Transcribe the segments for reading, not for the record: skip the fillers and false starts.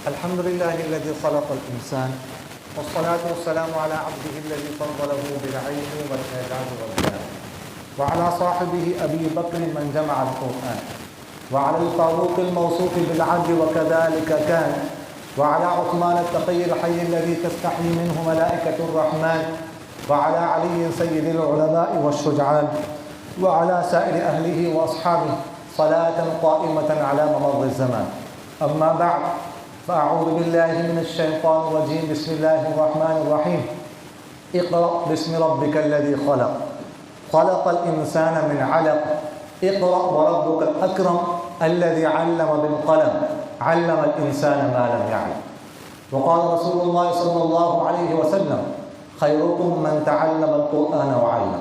الحمد لله الذي خلق الإنسان والصلاة والسلام على عبده الذي فضله بالعلم والإعجاز والبيان وعلى صاحبه أبي بكر من جمع القرآن وعلى الفاروق الموصوف بالعدل وكذلك كان وعلى عثمان التقي الحي الذي تستحي منه ملائكة الرحمن وعلى علي سيد العلماء والشجعان وعلى سائر أهله وأصحابه صلاة قائمة على ممر الزمان. أما بعد فأعوذ بالله من الشيطان الرجيم. بسم الله الرحمن الرحيم. اقرأ باسم ربك الذي خلق خلق الإنسان من علق اقرأ وربك الأكرم الذي علم بالقلم علم الإنسان ما لم يعلم. وقال رسول الله صلى الله عليه وسلم خيركم من تعلم القرآن وعلم.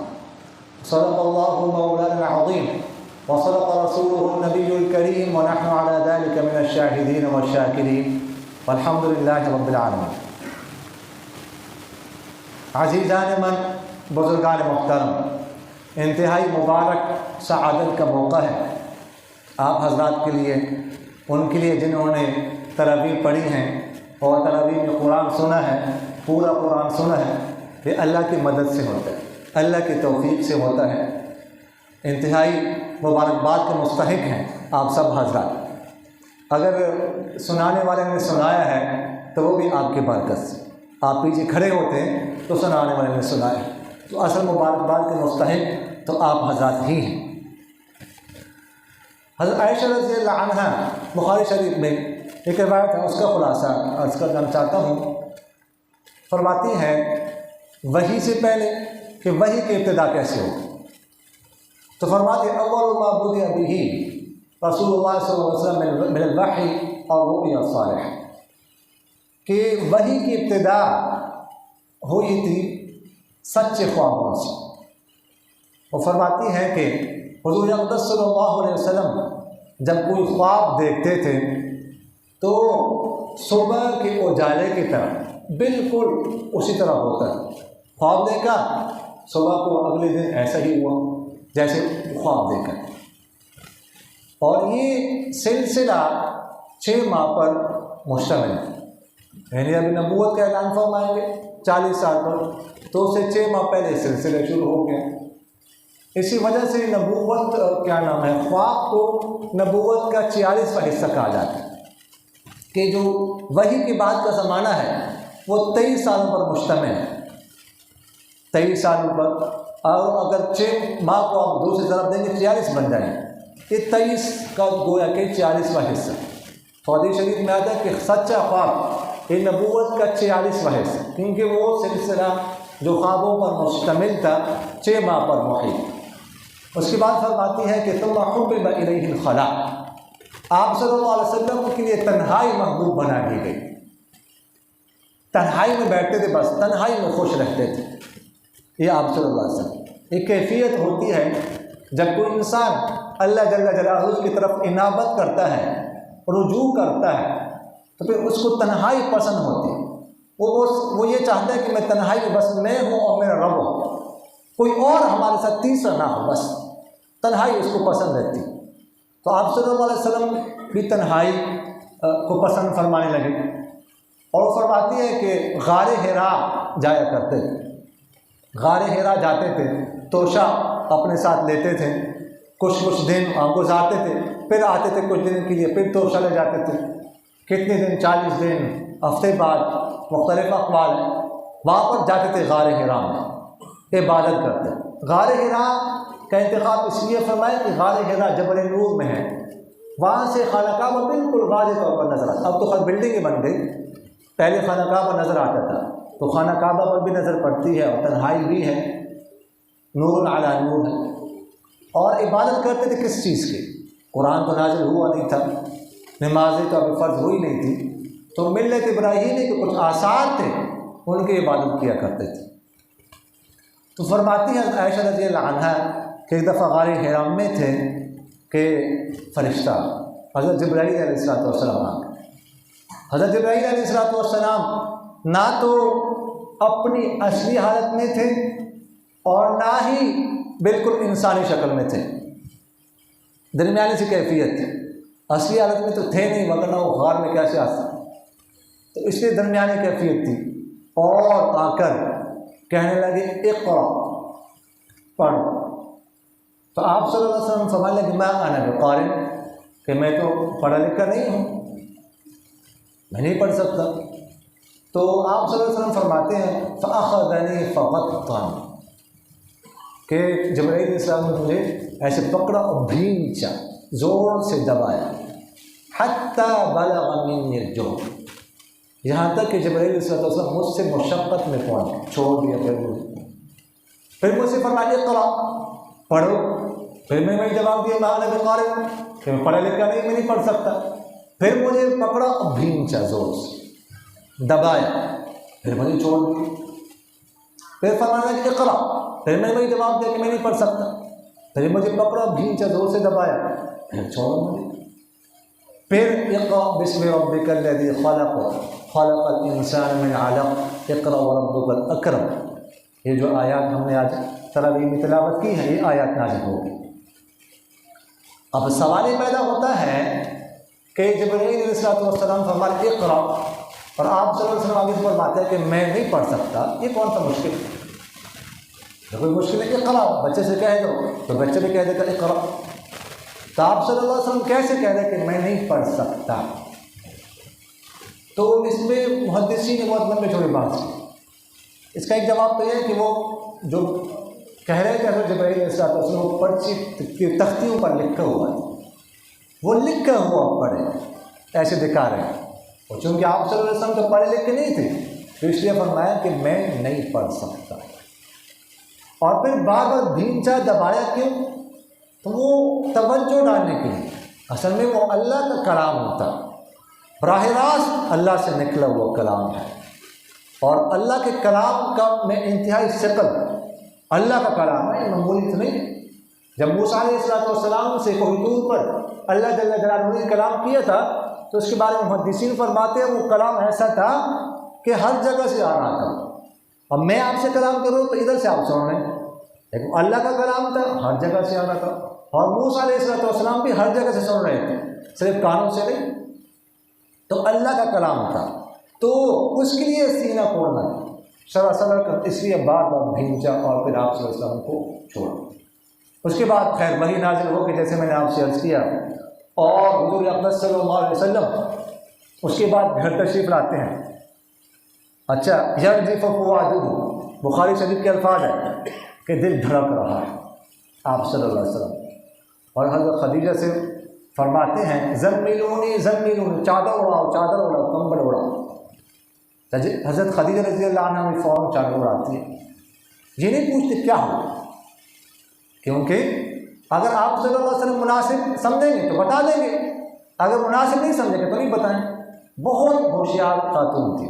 صدق الله مولانا العظيم وصدق رسوله النبي الكريم ونحن على ذلك من الشاهدين والشاكرين والحمد لله رب العالمين. عزیزان من، بزرگان محترم، انتہائی مبارک سعادت کا موقع ہے آپ حضرات کے لیے، ان کے لیے جنہوں نے تراویح پڑھی ہیں اور تراویح میں قرآن سنا ہے، پورا قرآن سنا ہے. یہ اللہ کی مدد سے ہوتا ہے، اللہ کی توفیق سے ہوتا ہے. انتہائی مبارکباد کے مستحق ہیں آپ سب حضرات. اگر سنانے والے نے سنایا ہے تو وہ بھی آپ کی برکت سے. آپ پیچھے کھڑے ہوتے ہیں تو سنانے والے نے سنایا ہے، تو اصل مبارکباد کے مستحق تو آپ حضرات ہی ہیں. حضرت عائشہ رضی اللہ عنہ بخاری شریف میں ایک روایت ہے، اس کا خلاصہ عرض کرنا چاہتا ہوں. فرماتی ہیں وحی سے پہلے کہ وحی کی ابتدا کیسے ہو، تو فرماتے اول ما بدأ به رسول اللہ صلی اللہ علیہ وسلم من الوحی اور رؤیا صالح، کہ وحی کی ابتدا ہوئی تھی سچے خوابوں سے. وہ فرماتی ہیں کہ حضور اقدس صلی اللہ علیہ وسلم جب کوئی خواب دیکھتے تھے تو صبح کے اجالے کی طرح بالکل اسی طرح ہوتا ہے. خواب دیکھا، صبح کو اگلے دن ایسا ہی ہوا جیسے خواب دیکھا. اور یہ سلسلہ 6 ماہ پر مشتمل ہے. یعنی ابھی نبوت کا اعلان فرمائیں گے 40 سال پر، تو اسے 6 ماہ پہلے سلسلہ شروع ہو گیا. اسی وجہ سے نبوت کیا نام ہے، خواب کو نبوت کا 46واں حصہ کہا جاتا ہے، کہ جو وحی کے بعد کا زمانہ ہے وہ 23 سالوں پر مشتمل ہے. 23 سالوں پر، اور اگر 6 ماہ کو آپ دوسری طرف دیں گے 46 بن جائیں. یہ 23 کا گویا کہ 46واں حصہ. حدیث شریف میں آتا ہے کہ سچا خواب یہ نبوت کا 46واں حصہ، کیونکہ وہ سلسلہ جو خوابوں پر مشتمل تھا 6 ماہ پر محیط. اس کے بعد فرماتی ہے کہ ثم حبب الیہ الخلاء، آپ صلی اللہ علیہ وسلم کے لیے تنہائی محبوب بنا دی گئی. تنہائی میں بیٹھتے تھے، بس تنہائی میں خوش رہتے تھے. یہ آپ صلی اللہ علیہ وسلم ایک کیفیت ہوتی ہے جب کوئی انسان اللہ جل جلالہ کی طرف انابت کرتا ہے، رجوع کرتا ہے، تو پھر اس کو تنہائی پسند ہوتی ہے. وہ یہ چاہتا ہے کہ میں تنہائی میں بس میں ہوں اور میرا رب ہو، کوئی اور ہمارے ساتھ تیسرا نہ ہو، بس تنہائی اس کو پسند رہتی. تو آپ صلی اللہ علیہ وسلم بھی تنہائی کو پسند فرمانے لگے، اور فرماتی ہے کہ غار حرا جایا کرتے تھے. غار حرا جاتے تھے، توشہ اپنے ساتھ لیتے تھے، کچھ دن گزارتے تھے، پھر آتے تھے کچھ دن کے لیے، پھر توشہ لے جاتے تھے. کتنے دن، 40 دن، ہفتے بعد، مختلف اقوال ہیں. وہاں پر جاتے تھے غار حرا میں عبادت کرتے. غار حرا کا انتخاب اس لیے فرمایا کہ غار حرا جبل نور میں ہے، وہاں سے خانہ کعبہ بالکل واضح طور پر نظر آتا. اب تو خود بلڈنگیں بن گئی، پہلے خانہ کعبہ نظر آتا تھا، تو خانہ کعبہ پر بھی نظر پڑتی ہے اور تنہائی بھی ہے، نور علی نور ہے. اور عبادت کرتے تھے کس چیز کی؟ قرآن تو نازل ہوا نہیں تھا، نمازیں تو ابھی فرض ہوئی نہیں تھی، تو ملت ابراہیمی کے کچھ آثار تھے، ان کی عبادت کیا کرتے تھے. تو فرماتی ہے عائشہ رضی اللہ عنہ کہ ایک دفعہ غار حرا میں تھے کہ فرشتہ حضرت جبرائیل علیہ السلام آ گئے. حضرت جبرائیل علیہ السلام نہ تو اپنی اصلی حالت میں تھے اور نہ ہی بالکل انسانی شکل میں تھے، درمیانی سی کیفیت تھی. اصلی حالت میں تو تھے نہیں، مگر نہ وہ غار میں کیسے آ سکتے. تو اس لیے درمیانی کیفیت تھی، اور آ کر کہنے لگے اقرا، پڑھ۔ تو آپ صلی اللہ علیہ وسلم فرمانے لگے ما انا بقارئ، کہ میں تو پڑھا لکھا نہیں ہوں، میں نہیں پڑھ سکتا۔ تو آپ صلی اللہ علیہ وسلم فرماتے ہیں فاخذنی فغطنی، کہ جبرائیل علیہ السلام نے مجھے ایسے پکڑا اور بھینچا، زور سے دبایا، حتی بلغ منی الجوع، یہاں تک کہ جبرائیل علیہ السلام مجھ سے مشقت میں پہنچ، چھوڑ دیا پھر مجھ سے فرمایا اقرا، پڑھو۔ پھر میں جواب دیا ما انا بقارئ، کہ میں پڑھا لکھا نہیں، میں نہیں پڑھ سکتا۔ پھر مجھے پکڑا اور بھینچا، زور سے دبایا، پھر مجھے چھوڑ دیا۔ پھر فرمایا کہ اقرا، پھر میں وہی جواب دیا کہ میں نہیں پڑھ سکتا۔ پھر مجھے پکڑا، بھینچا، زور سے دبایا، پھر چھوڑا مجھے۔ پھر اقرا بسم ربک الذی خلق خلق الانسان من علق اقرا وربک الاکرم، یہ جو آیات ہم نے آج تراویح میں تلاوت کی ہے، یہ آیات نازل ہوگی۔ اب سوال یہ پیدا ہوتا ہے کہ جبرائیل علیہ السلام فرماتے اقرا، اور آپ صلی اللہ علیہ وسلم آگے سے فرماتے ہیں کہ میں نہیں پڑھ سکتا، یہ کون سا مشکل ہے؟ کوئی مشکل ہے؟ اقرا، بچے سے کہہ دو تو بچے بھی کہہ دے گا اقرا۔ تو آپ صلی اللہ علیہ وسلم کیسے کہہ رہے کہ میں نہیں پڑھ سکتا؟ تو اس میں محدثین نے بہت لمبے چوڑے بات کی۔ اس کا ایک جواب تو یہ ہے کہ وہ جو کہہ رہے کہ حضرت جبرائیل علیہ السلام وہ پرچی کی تختیوں پر لکھا ہوا ہے، وہ لکھا ہوا پڑھے، ایسے دکھا رہے ہیں۔ اور چونکہ آپ صلی اللہ علیہ وسلم تو پڑھے لکھے نہیں تھے، تو اس لیے فرمایا کہ میں نہیں پڑھ سکتا۔ اور پھر بار بار بھینچا، دبایا کیوں؟ تو وہ توجہ ڈالنے کے لیے، اصل میں وہ اللہ کا کلام ہوتا، براہ راست اللہ سے نکلا ہوا کلام ہے، اور اللہ کے کلام کا میں انتہائی ثقل، اللہ کا کلام ہے، یہ معمولی تو نہیں۔ جب موسیٰ علیہ السلام سے کوئی طور پر اللہ جل جلالہ نے کلام کیا تھا، تو اس کے بارے میں محدثین فرماتے ہیں وہ کلام ایسا تھا کہ ہر جگہ سے آ رہا تھا۔ اب میں آپ سے کلام کروں تو ادھر سے آپ سن رہے ہیں، لیکن اللہ کا کلام تھا، ہر جگہ سے آ رہا تھا، اور موسیٰ علیہ السلام بھی ہر جگہ سے سن رہے تھے، صرف کانوں سے نہیں۔ تو اللہ کا کلام تھا، تو اس کے لیے سینہ کھولنا سراسر کر، اس لیے بار بار بھینچا، اور پھر آپ صلی اللہ علیہ وسلم کو چھوڑا۔ اس کے بعد خیر وحی نازل ہو کہ جیسے میں نے آپ سے عرض کیا، اور حضور اقدس صلی اللہ علیہ وسلم اس کے بعد گھر تشریف لاتے ہیں۔ اچھا، یرجف فؤادہ، بخاری شریف کے الفاظ ہے کہ دل دھڑک رہا ہے آپ صلی اللہ علیہ وسلم، اور حضرت خدیجہ سے فرماتے ہیں زملونی زملونی، چادر اڑاؤ، چادر اڑاؤ، کمبل اڑاؤ۔ حضرت خدیجہ رضی اللہ عنہ بھی فوراً چادر اڑاتی ہے، یہ نہیں پوچھتے کیا ہو، کیونکہ اگر آپ صلی اللہ علیہ وسلم مناسب سمجھیں گے تو بتا دیں گے، اگر مناسب نہیں سمجھیں گے تو نہیں بتائیں۔ بہت ہوشیار خاتون تھی،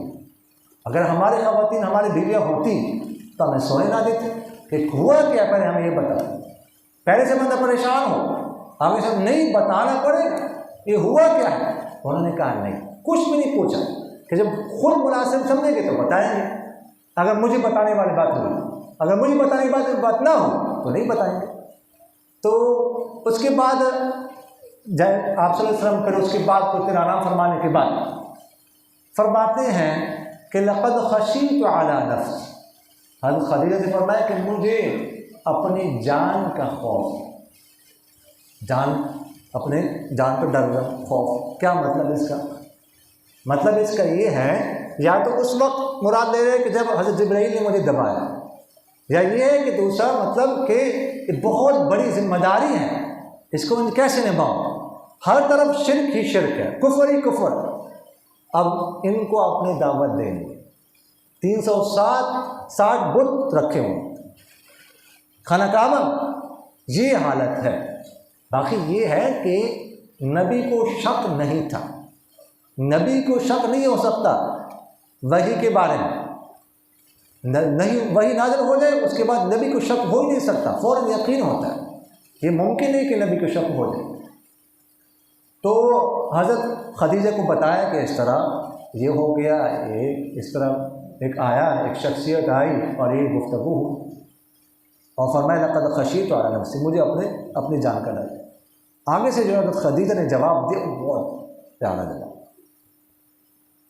اگر ہماری خواتین ہماری بیویاں ہوتی تو ہمیں سونے نہ دیتے کہ ہوا کیا، پہلے ہمیں یہ بتا، پہلے سے بندہ پریشان ہو، آگے سے نہیں بتانا پڑے گا یہ ہوا کیا ہے۔ انہوں نے کہا نہیں، کچھ بھی نہیں پوچھا، کہ جب خود مناسب سمجھیں گے تو بتائیں گے، اگر مجھے بتانے والی بات ہوئی، اگر مجھے بتانے والی بات نہ ہو تو نہیں بتائیں گے۔ تو اس کے بعد جب آپ صلی اللہ علیہ وسلم پھر اس کے بعد کچھ دن آرام فرمانے کے بعد فرماتے ہیں کہ لقد خشیت علی نفس، حضرت خدیجہ سے فرمایا کہ مجھے اپنی جان کا خوف، جان اپنے جان پہ ڈر گیا، خوف۔ کیا مطلب اس کا؟ مطلب اس کا یہ ہے، یا تو اس وقت مراد لے رہے کہ جب حضرت جبرائیل نے مجھے دبایا، یا یہ ہے کہ دوسرا مطلب کہ بہت بڑی ذمہ داری ہے، اس کو کیسے نبھاؤں، ہر طرف شرک ہی شرک ہے، کفر ہی کفر۔ اب ان کو اپنی دعوت دیں گے، 360 بت رکھے ہوں خانہ کعبہ، یہ حالت ہے۔ باقی یہ ہے کہ نبی کو شک نہیں تھا، نبی کو شک نہیں ہو سکتا وحی کے بارے میں، نہیں وحی نازل ہو جائے اس کے بعد نبی کو شک ہو ہی نہیں سکتا، فوراً یقین ہوتا ہے، یہ ممکن نہیں کہ نبی کو شک ہو جائے۔ تو حضرت خدیجہ کو بتایا کہ اس طرح یہ ہو گیا، یہ اس طرح ایک آیا، ایک شخصیت آئی اور یہ گفتگو ہو، اور فرمایا لقد خشیت علی نفسی، مجھے اپنی جان کا ڈر۔ آگے سے جو حضرت خدیجہ نے جواب دیا بہت پیارا جواب۔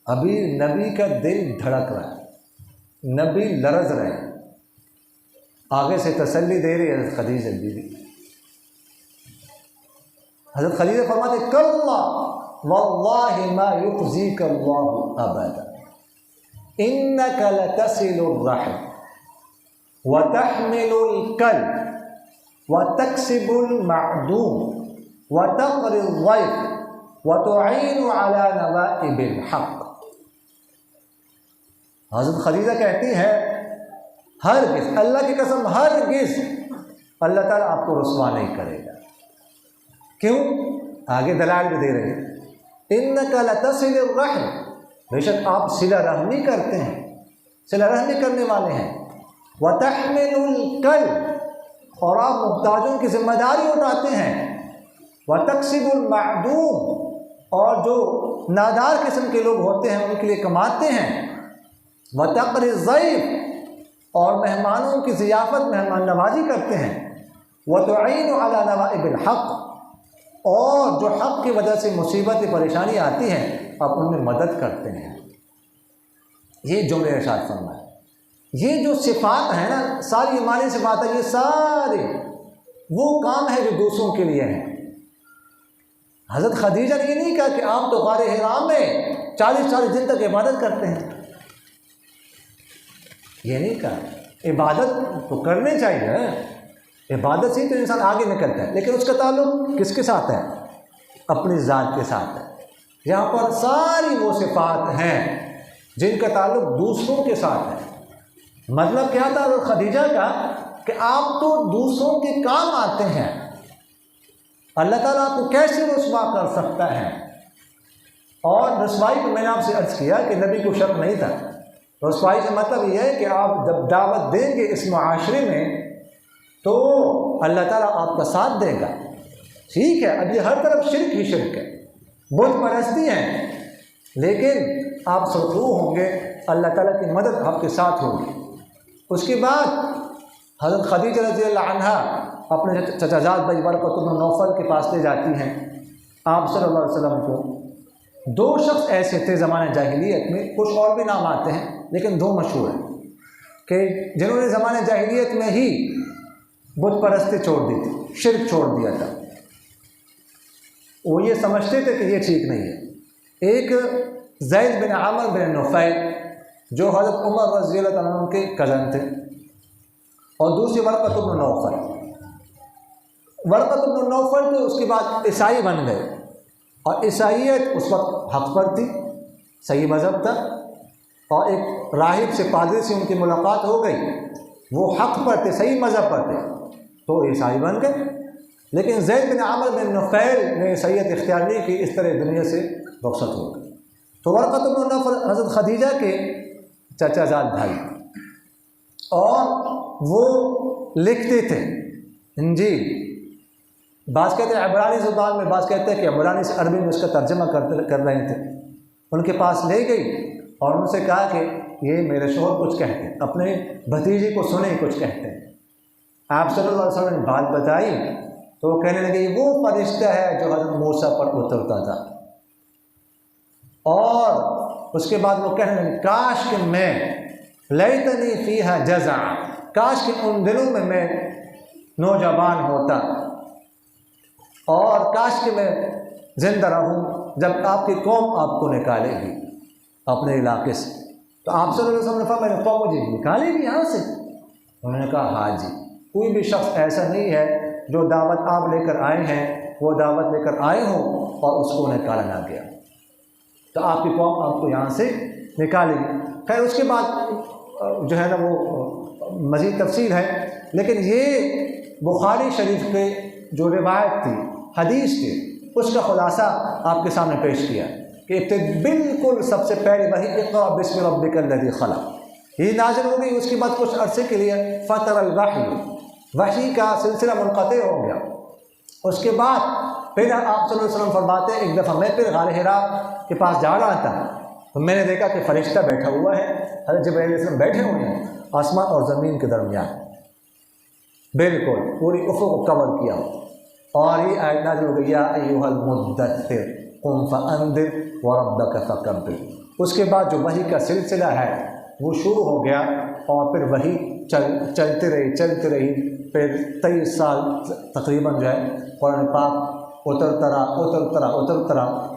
ابھی نبی کا دل دھڑک رہا ہے، نبی لرز رہے ہیں، آگے سے تسلی دے رہی حضرت خدیجہ بیوی۔ حضرت خدیجہ فرماتے کلا واللہ ما یخزیک اللہ ابدا انک لتصل الرحم وتحمل الکل وتکسب المعدوم وتقری الضیف وتعین علی نوائب الحق۔ حضرت خدیجہ کہتی ہے ہرگز، اللہ کی قسم ہرگز اللہ تعالیٰ آپ کو رسوا نہیں کرے گا۔ کیوں؟ آگے دلائل بھی دے رہے ہیں، انک لتصل الرحم، بے شک آپ صلہ رحمی کرتے ہیں، صلہ رحمی کرنے والے ہیں، وتحمل الکل، اور آپ محتاجوں کی ذمہ داری اٹھاتے ہیں، وتکسب المعدوم، اور جو نادار قسم کے لوگ ہوتے ہیں ان کے لیے کماتے ہیں، وتقری الضیف، اور مہمانوں کی ضیافت مہمان نوازی کرتے ہیں، وتعین علی نوائب الحق، اور جو حق کی وجہ سے مصیبت پریشانی آتی ہے آپ ان میں مدد کرتے ہیں۔ یہ جملے ارشاد فرمائے، یہ جو صفات ہیں نا، ساری ایمانی صفات ہے، یہ سارے وہ کام ہے جو دوسروں کے لیے ہیں۔ حضرت خدیجہ نے یہ نہیں کہا کہ آپ تو غار حرا میں 40 دن تک عبادت کرتے ہیں، یہ نہیں کہا، عبادت تو کرنے چاہیے، عبادت سے ہی تو انسان آگے نکلتا ہے، لیکن اس کا تعلق کس کے ساتھ ہے؟ اپنی ذات کے ساتھ ہے۔ یہاں پر ساری وہ صفات ہیں جن کا تعلق دوسروں کے ساتھ ہے۔ مطلب کیا تھا خدیجہ کا کہ آپ تو دوسروں کے کام آتے ہیں، اللہ تعالیٰ آپ کو کیسے رسوا کر سکتا ہے؟ اور رسوائی کو میں نے آپ سے عرض کیا کہ نبی کو شک نہیں تھا، رسوائی سے مطلب یہ ہے کہ آپ جب دعوت دیں گے اس معاشرے میں تو اللہ تعالیٰ آپ کا ساتھ دے گا۔ ٹھیک ہے، اب یہ ہر طرف شرک ہی شرک ہے، بت پرستی ہے، لیکن آپ سرخرو ہوں گے، اللہ تعالیٰ کی مدد آپ کے ساتھ ہوگی۔ اس کے بعد حضرت خدیجہ رضی اللہ عنہا اپنے چچا زاد بھائی ورقۃ بن نوفل کے پاس لے جاتی ہیں آپ صلی اللہ علیہ وسلم کو۔ 2 شخص ایسے تھے زمانہ جاہلیت میں، کچھ اور بھی نام آتے ہیں لیکن 2 مشہور ہیں، کہ جنہوں نے زمانہ جاہلیت میں ہی بت پرستی چھوڑ دی تھی، شرک چھوڑ دیا تھا۔ وہ یہ سمجھتے تھے کہ یہ ٹھیک نہیں ہے۔ ایک زید بن عامر بن نفیل جو حضرت عمر رضی اللہ عنہ کے کزن تھے، اور دوسری ورقۃ بن نوفل۔ ورقۃ بن نوفل تو اس کے بعد عیسائی بن گئے، اور عیسائیت اس وقت حق پر تھی، صحیح مذہب تھا، اور ایک راہب سے، پادری سے ان کی ملاقات ہو گئی، وہ حق پر تھے، صحیح مذہب پر تھے، تو عیسائی بن گئے۔ لیکن زید بن عامر بن نفیل نے عیسائیت اختیار نہیں کی، اس طرح دنیا سے رخصت ہو گئے۔ تو ورقۃ بن نوفل حضرت خدیجہ کے چچا زاد بھائی، اور وہ لکھتے تھے انجیل، بعض کہتے ہیں عبرانی زبان میں، بعض کہتے ہیں کہ عبرانی سے عربی میں اس کا ترجمہ کر رہے تھے۔ ان کے پاس لے گئی اور ان سے کہا کہ یہ میرے شوہر کچھ کہتے ہیں، اپنے بھتیجی کو سنیں کچھ کہتے ہیں۔ آپ صلی اللہ علیہ وسلم نے بات بتائی تو وہ کہنے لگے یہ وہ فرشتہ ہے جو حضرت موسیٰ پر اترتا تھا، اور اس کے بعد وہ کہنے لگے کاش کہ میں لیتنی فیہا جزع، کاش کہ ان دنوں میں میں نوجوان ہوتا، اور کاش کہ میں زندہ رہوں جب آپ کی قوم آپ کو نکالے گی اپنے علاقے سے۔ تو آپ صلی اللہ علیہ وسلم نے فرمایا میری قوم مجھے نکالے گی یہاں سے؟ انہوں نے کہا ہاں جی، کوئی بھی شخص ایسا نہیں ہے جو دعوت آپ لے کر آئے ہیں وہ دعوت لے کر آئے ہوں اور اس کو نکالا نہ گیا، تو آپ کی قوم آپ کو یہاں سے نکالے گی۔ خیر اس کے بعد جو ہے نا وہ مزید تفصیل ہے، لیکن یہ بخاری شریف کے جو روایت تھی حدیث کے، اس کا خلاصہ آپ کے سامنے پیش کیا کہ بالکل سب سے پہلے وہی اقرأ بسم ربک الذی خلق یہ نازل ہو گئی۔ اس کے بعد کچھ عرصے کے لیے فتر الوحی، وحی کا سلسلہ منقطع ہو گیا۔ اس کے بعد پھر آپ صلی اللہ علیہ وسلم فرماتے ہیں ایک دفعہ میں پھر غار حرا کے پاس جا رہا تھا تو میں نے دیکھا کہ فرشتہ بیٹھا ہوا ہے، حضرت جبرائیل علیہ السلام بیٹھے ہوئے ہیں آسمان اور زمین کے درمیان، بالکل پوری افق کو کور کیا، اور یہ آیت نازل ہو گئی یا ایھا المدثر قم فانذر وربک فکبر۔ اس کے بعد جو وحی کا سلسلہ ہے وہ شروع ہو گیا، اور پھر وحی چلتی رہی۔ پھر 23 سال تقریباً جو ہے قرآن پاک اترتا رہا۔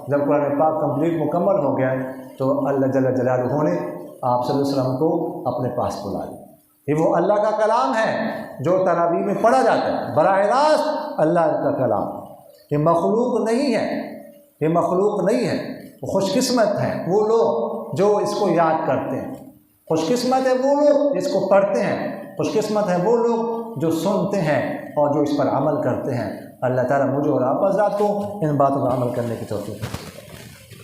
جب قرآن پاک کمپلیٹ مکمل ہو گیا تو اللہ جل جلالہ نے آپ صلی اللہ علیہ وسلم کو اپنے پاس بلا لیا۔ یہ وہ اللہ کا کلام ہے جو تراویح میں پڑھا جاتا ہے، براہ راست اللہ کا کلام، یہ مخلوق نہیں ہے۔ وہ خوش قسمت ہیں وہ لوگ جو اس کو یاد کرتے ہیں، خوش قسمت ہے وہ لوگ جس کو پڑھتے ہیں، خوش قسمت ہے وہ لوگ جو سنتے ہیں اور جو اس پر عمل کرتے ہیں۔ اللہ تعالیٰ مجھے اور آپ حضرات کو ان باتوں پر عمل کرنے کی توفیق دے۔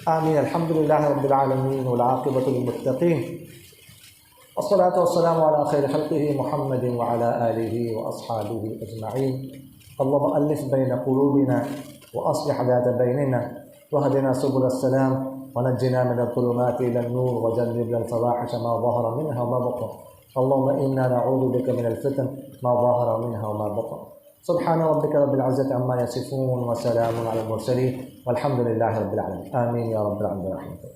آمین۔ الحمدللہ رب العالمین والعاقبۃ للمتقین، والصلاة والسلام على خیر خلقہ محمد وعلى آلہ واصحابہ اجمعین۔ اللهم ألف بین قلوبنا وأصلح ذات بیننا واهدنا سبل السلام ونجنا من الظلمات إلى النور وجنبنا الفواحش ما ظهر منها وما بطن اللهم إنا نعوذ بك من الفتن ما ظهر منها وما بطن سبحان ربك رب العزة عما يصفون وسلام على المرسلين والحمد لله رب العالمين آمين يا رب العالمين برحمتك.